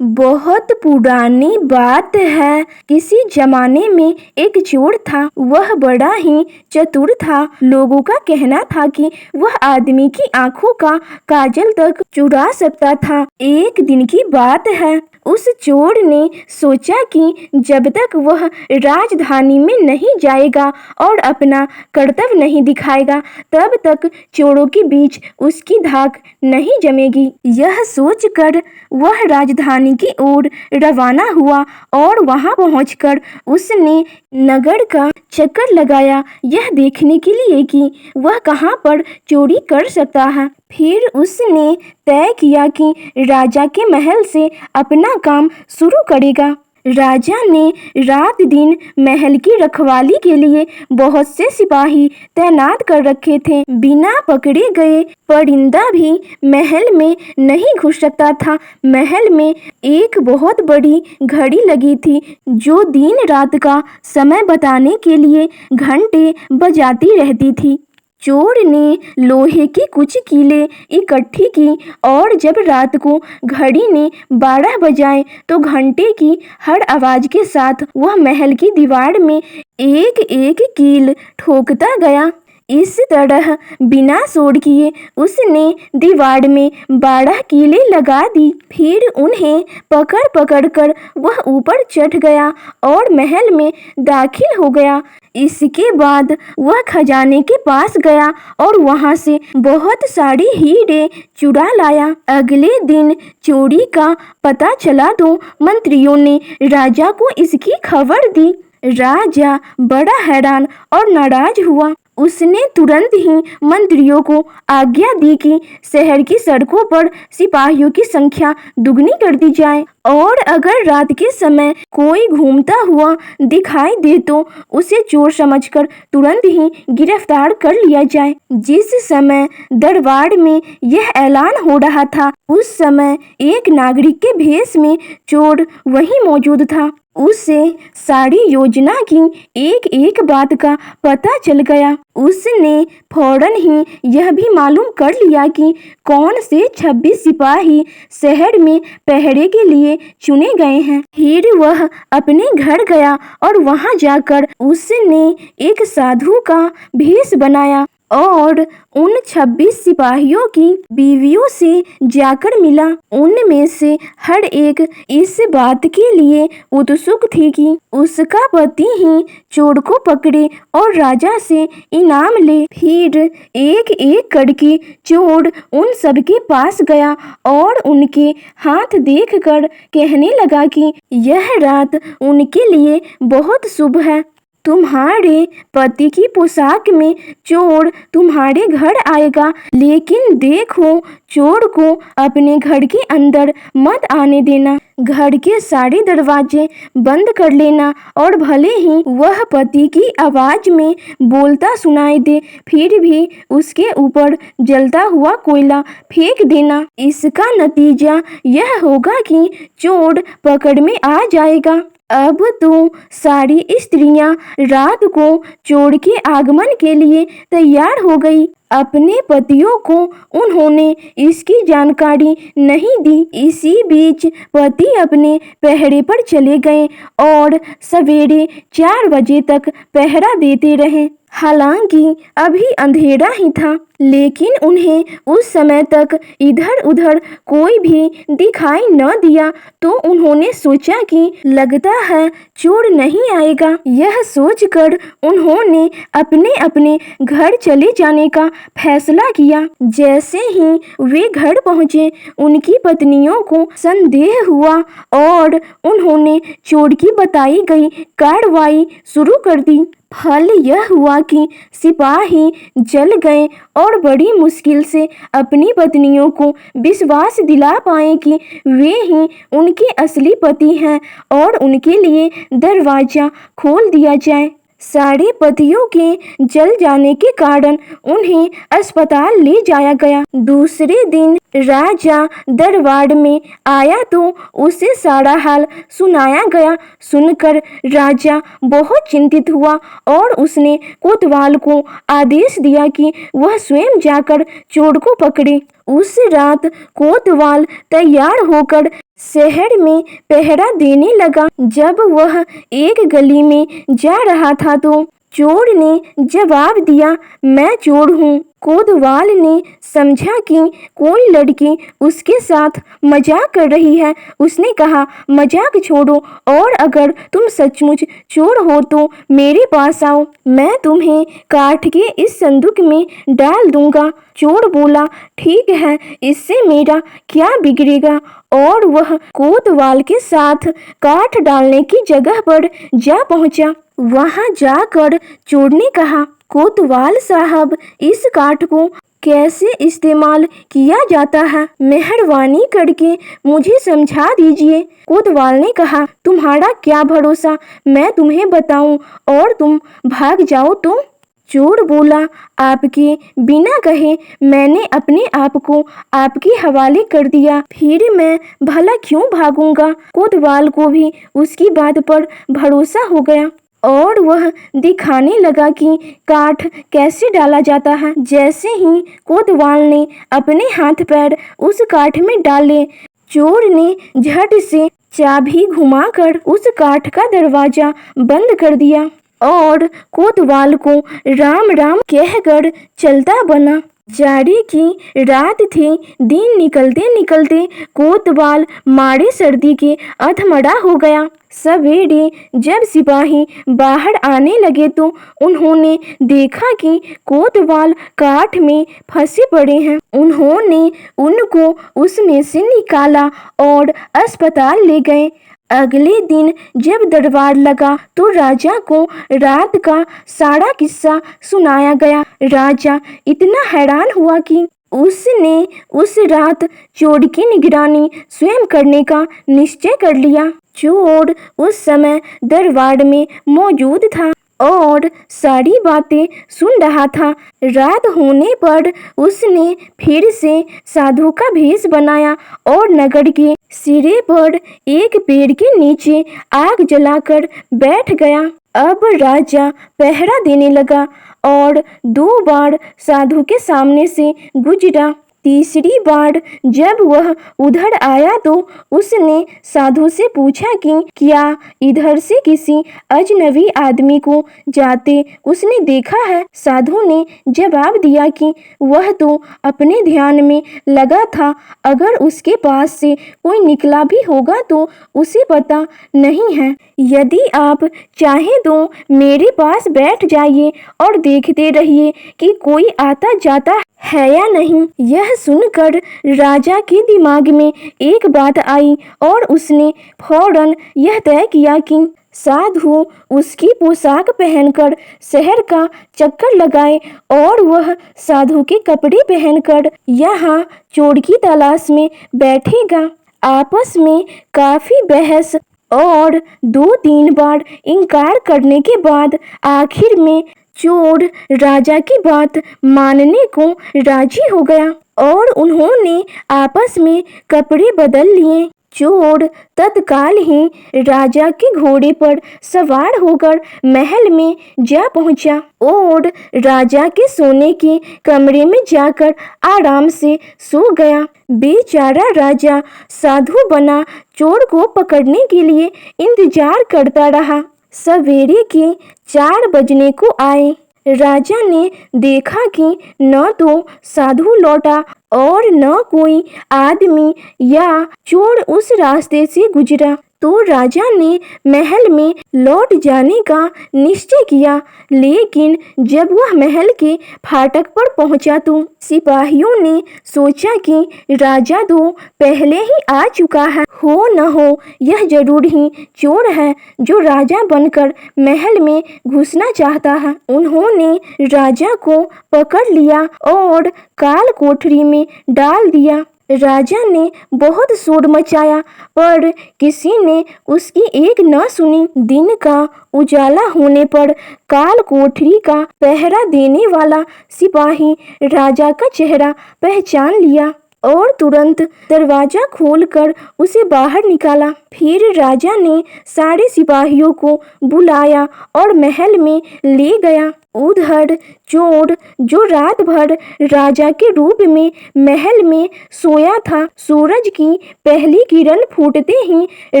बहुत पुरानी बात है। किसी जमाने में एक चोर था। वह बड़ा ही चतुर था। लोगों का कहना था कि वह आदमी की आंखों का काजल तक चुरा सकता था। एक दिन की बात है, उस चोर ने सोचा कि जब तक वह राजधानी में नहीं जाएगा और अपना कर्तव्य नहीं दिखाएगा, तब तक चोरों के बीच उसकी धाक नहीं जमेगी। यह सोचकर वह राजधानी की ओर रवाना हुआ और वहां पहुंचकर उसने नगर का चक्कर लगाया, यह देखने के लिए कि वह कहां पर चोरी कर सकता है। फिर उसने तय किया कि राजा के महल से अपना काम शुरू करेगा। राजा ने रात दिन महल की रखवाली के लिए बहुत से सिपाही तैनात कर रखे थे। बिना पकड़े गए परिंदा भी महल में नहीं घुस सकता था। महल में एक बहुत बड़ी घड़ी लगी थी जो दिन रात का समय बताने के लिए घंटे बजाती रहती थी। चोर ने लोहे की कुछ कीलें इकट्ठी की और जब रात को घड़ी ने 12 बजाए तो घंटे की हर आवाज के साथ वह महल की दीवार में एक एक कील ठोकता गया। इस तरह बिना शोर किए उसने दीवार में 12 कीलें लगा दी। फिर उन्हें पकड़ पकड़ कर वह ऊपर चढ़ गया और महल में दाखिल हो गया। इसके बाद वह खजाने के पास गया और वहां से बहुत सारी हीरे चुरा लाया। अगले दिन चोरी का पता चला तो मंत्रियों ने राजा को इसकी खबर दी। राजा बड़ा हैरान और नाराज हुआ। उसने तुरंत ही मंत्रियों को आज्ञा दी कि शहर की सड़कों पर सिपाहियों की संख्या दुगनी कर दी जाए और अगर रात के समय कोई घूमता हुआ दिखाई दे तो उसे चोर समझकर तुरंत ही गिरफ्तार कर लिया जाए। जिस समय दरबार में यह ऐलान हो रहा था, उस समय एक नागरिक के भेष में चोर वहीं मौजूद था। उसे सारी योजना की एक एक बात का पता चल गया। उसने फौरन ही यह भी मालूम कर लिया कि कौन से 26 सिपाही शहर में पहरे के लिए चुने गए हैं। फिर वह अपने घर गया और वहां जाकर उसने एक साधु का भेष बनाया और उन 26 सिपाहियों की बीवियों से जाकर मिला। उनमें से हर एक इस बात के लिए उत्सुक थी कि उसका पति ही चोर को पकड़े और राजा से इनाम ले। फिर एक एक करके चोर उन सब के पास गया और उनके हाथ देखकर कहने लगा कि यह रात उनके लिए बहुत शुभ है। तुम्हारे पति की पोशाक में चोर तुम्हारे घर आएगा, लेकिन देखो चोर को अपने घर के अंदर मत आने देना। घर के सारे दरवाजे बंद कर लेना और भले ही वह पति की आवाज में बोलता सुनाई दे, फिर भी उसके ऊपर जलता हुआ कोयला फेंक देना। इसका नतीजा यह होगा कि चोर पकड़ में आ जाएगा। अब तो सारी स्त्रियां रात को चोर के आगमन के लिए तैयार हो गई। अपने पतियों को उन्होंने इसकी जानकारी नहीं दी। इसी बीच पति अपने पहरे पर चले गए और सवेरे 4 बजे तक पहरा देते रहे। हालांकि अभी अंधेरा ही था, लेकिन उन्हें उस समय तक इधर उधर कोई भी दिखाई न दिया तो उन्होंने सोचा कि लगता है चोर नहीं आएगा। यह सोचकर उन्होंने अपने अपने घर चले जाने का फैसला किया। जैसे ही वे घर पहुंचे, उनकी पत्नियों को संदेह हुआ और उन्होंने चोर की बताई गई कार्रवाई शुरू कर दी। फल यह हुआ कि सिपाही जल गए और बड़ी मुश्किल से अपनी पत्नियों को विश्वास दिला पाए कि वे ही उनके असली पति हैं और उनके लिए दरवाजा खोल दिया जाए। सारे पतियों के जल जाने के कारण उन्हें अस्पताल ले जाया गया। दूसरे दिन राजा दरबार में आया तो उसे सारा हाल सुनाया गया। सुनकर राजा बहुत चिंतित हुआ और उसने कोतवाल को आदेश दिया कि वह स्वयं जाकर चोर को पकड़े। उस रात कोतवाल तैयार होकर शहर में पहरा देने लगा। जब वह एक गली में जा रहा था तो चोर ने जवाब दिया, मैं चोर हूँ। कोतवाल ने समझा कि कोई लड़की उसके साथ मजाक कर रही है। उसने कहा, मजाक छोड़ो और अगर तुम सचमुच चोर हो तो मेरे पास आओ, मैं तुम्हें काठ के इस संदूक में डाल दूंगा। चोर बोला, ठीक है, इससे मेरा क्या बिगड़ेगा। और वह कोतवाल के साथ काठ डालने की जगह पर जा पहुंचा। वहां जाकर चोर ने कहा, कोतवाल साहब, इस काठ को कैसे इस्तेमाल किया जाता है, मेहरबानी करके मुझे समझा दीजिए। कोतवाल ने कहा, तुम्हारा क्या भरोसा, मैं तुम्हें बताऊं और तुम भाग जाओ तो। चोर बोला, आपके बिना कहे मैंने अपने आप को आपके हवाले कर दिया, फिर मैं भला क्यों भागूंगा। कोतवाल को भी उसकी बात पर भरोसा हो गया और वह दिखाने लगा कि काठ कैसे डाला जाता है। जैसे ही कोतवाल ने अपने हाथ पैर उस काठ में डाले, चोर ने झट से चाबी घुमाकर उस काठ का दरवाजा बंद कर दिया और कोतवाल को राम राम कहकर चलता बना। जाड़े की रात थी। दिन निकलते निकलते कोतवाल मारे सर्दी के अधमरा हो गया। सवेरे जब सिपाही बाहर आने लगे तो उन्होंने देखा कि कोतवाल काठ में फंसे पड़े हैं। उन्होंने उनको उसमें से निकाला और अस्पताल ले गए। अगले दिन जब दरबार लगा तो राजा को रात का सारा किस्सा सुनाया गया। राजा इतना हैरान हुआ कि उसने उस रात चोर की निगरानी स्वयं करने का निश्चय कर लिया। चोर उस समय दरबार में मौजूद था और सारी बातें सुन रहा था। रात होने पर उसने फिर से साधु का भेष बनाया और नगर के सिरे पर एक पेड़ के नीचे आग जलाकर बैठ गया। अब राजा पहरा देने लगा और 2 बार साधु के सामने से गुजरा। तीसरी बार जब वह उधर आया तो उसने साधु से पूछा कि क्या इधर से किसी अजनबी आदमी को जाते उसने देखा है। साधु ने जवाब दिया कि वह तो अपने ध्यान में लगा था, अगर उसके पास से कोई निकला भी होगा तो उसे पता नहीं है। यदि आप चाहें तो मेरे पास बैठ जाइए और देखते रहिए कि कोई आता जाता है या नहीं। यह सुनकर राजा के दिमाग में एक बात आई और उसने फौरन यह तय किया कि साधु उसकी पोशाक पहनकर शहर का चक्कर लगाए और वह साधु के कपड़े पहनकर यहाँ चोर की तलाश में बैठेगा। आपस में काफी बहस और 2-3 बार इनकार करने के बाद आखिर में चोर राजा की बात मानने को राजी हो गया और उन्होंने आपस में कपड़े बदल लिए। चोर तत्काल ही राजा के घोड़े पर सवार होकर महल में जा पहुंचा और राजा के सोने के कमरे में जाकर आराम से सो गया। बेचारा राजा साधु बना चोर को पकड़ने के लिए इंतजार करता रहा। सवेरे के 4 बजने को आए। राजा ने देखा कि न तो साधु लौटा और न कोई आदमी या चोर उस रास्ते से गुजरा तो राजा ने महल में लौट जाने का निश्चय किया। लेकिन जब वह महल के फाटक पर पहुंचा तो सिपाहियों ने सोचा कि राजा तो पहले ही आ चुका है, हो न हो यह जरूर ही चोर है जो राजा बनकर महल में घुसना चाहता है। उन्होंने राजा को पकड़ लिया और काल कोठरी में डाल दिया। राजा ने बहुत शोर मचाया पर किसी ने उसकी एक न सुनी। दिन का उजाला होने पर काल कोठरी का पहरा देने वाला सिपाही राजा का चेहरा पहचान लिया और तुरंत दरवाजा खोलकर उसे बाहर निकाला। फिर राजा ने सारे सिपाहियों को बुलाया और महल में ले गया। उधर चोर जो रात भर राजा के रूप में महल में सोया था, सूरज की पहली किरण फूटते ही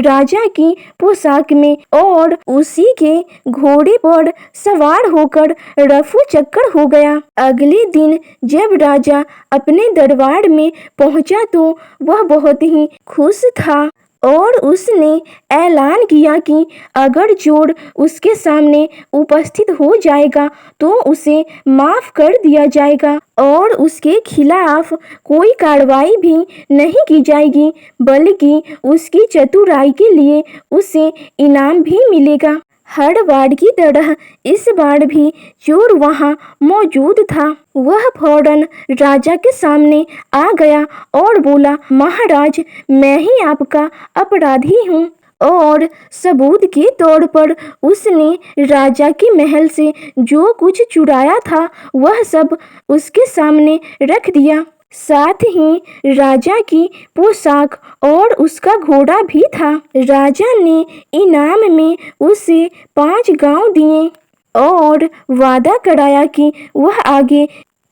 राजा की पोशाक में और उसी के घोड़े पर सवार होकर रफू चक्कर हो गया। अगले दिन जब राजा अपने दरबार में पहुंचा तो वह बहुत ही खुश था और उसने ऐलान किया कि अगर चोर उसके सामने उपस्थित हो जाएगा तो उसे माफ कर दिया जाएगा और उसके खिलाफ कोई कार्रवाई भी नहीं की जाएगी, बल्कि उसकी चतुराई के लिए उसे इनाम भी मिलेगा। हर बार की तरह इस बार भी चोर वहां मौजूद था। वह फौरन राजा के सामने आ गया और बोला, महाराज, मैं ही आपका अपराधी हूँ। और सबूत के तौर पर उसने राजा के महल से जो कुछ चुराया था वह सब उसके सामने रख दिया। साथ ही राजा की पोशाक और उसका घोड़ा भी था। राजा ने इनाम में उसे 5 गांव दिए और वादा कराया कि वह आगे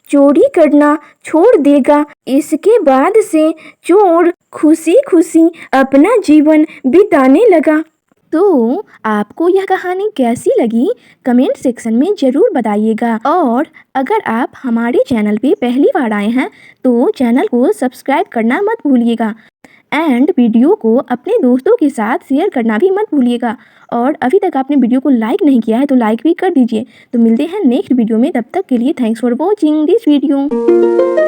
चोरी करना छोड़ देगा। इसके बाद से चोर खुशी खुशी अपना जीवन बिताने लगा। तो आपको यह कहानी कैसी लगी कमेंट सेक्शन में ज़रूर बताइएगा और अगर आप हमारे चैनल पे पहली बार आए हैं तो चैनल को सब्सक्राइब करना मत भूलिएगा एंड वीडियो को अपने दोस्तों के साथ शेयर करना भी मत भूलिएगा। और अभी तक आपने वीडियो को लाइक नहीं किया है तो लाइक भी कर दीजिए। तो मिलते हैं नेक्स्ट वीडियो में, तब तक के लिए thanks for watching this video.